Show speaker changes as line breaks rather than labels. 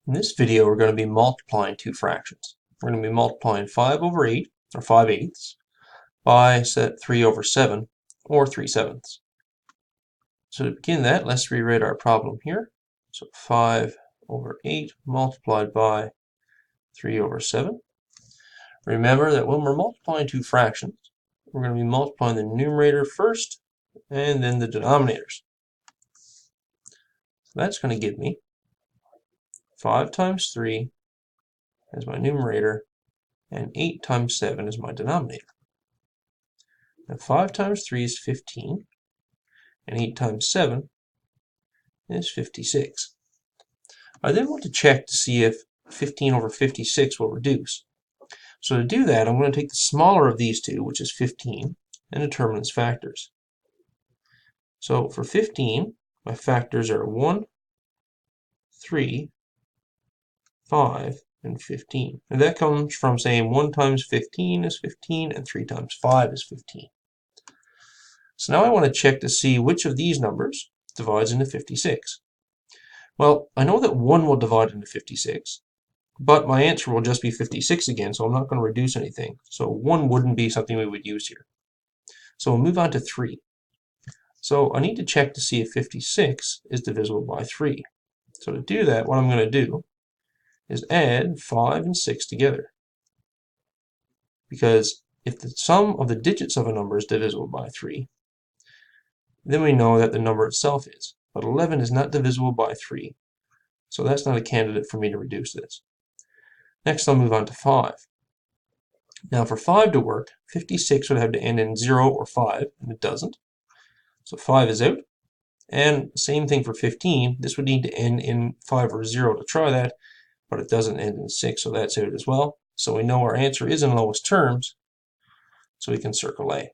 In this video, we're going to be multiplying two fractions. We're going to be multiplying 5 over 8, or 5/8, by 3 over 7, or 3/7. So to begin that, let's rewrite our problem here. So 5 over 8 multiplied by 3 over 7. Remember that when we're multiplying two fractions, we're going to be multiplying the numerator first, and then the denominators. So that's going to give me 5 times 3 as my numerator, and 8 times 7 is my denominator. Now 5 times 3 is 15, and 8 times 7 is 56. I then want to check to see if 15 over 56 will reduce. So to do that, I'm going to take the smaller of these two, which is 15, and determine its factors. So for 15, my factors are 1, 3, 5, and 15. And that comes from saying 1 times 15 is 15, and 3 times 5 is 15. So now I want to check to see which of these numbers divides into 56. Well, I know that 1 will divide into 56, but my answer will just be 56 again, so I'm not going to reduce anything. So 1 wouldn't be something we would use here. So we'll move on to 3. So I need to check to see if 56 is divisible by 3. So to do that, what I'm going to do is add 5 and 6 together. Because if the sum of the digits of a number is divisible by 3, then we know that the number itself is. But 11 is not divisible by 3, so that's not a candidate for me to reduce this. Next, I'll move on to 5. Now for 5 to work, 56 would have to end in 0 or 5, and it doesn't. So 5 is out. And same thing for 15. This would need to end in 5 or 0 to try that, but it doesn't end in 6, so that's out as well. So we know our answer is in lowest terms, so we can circle A.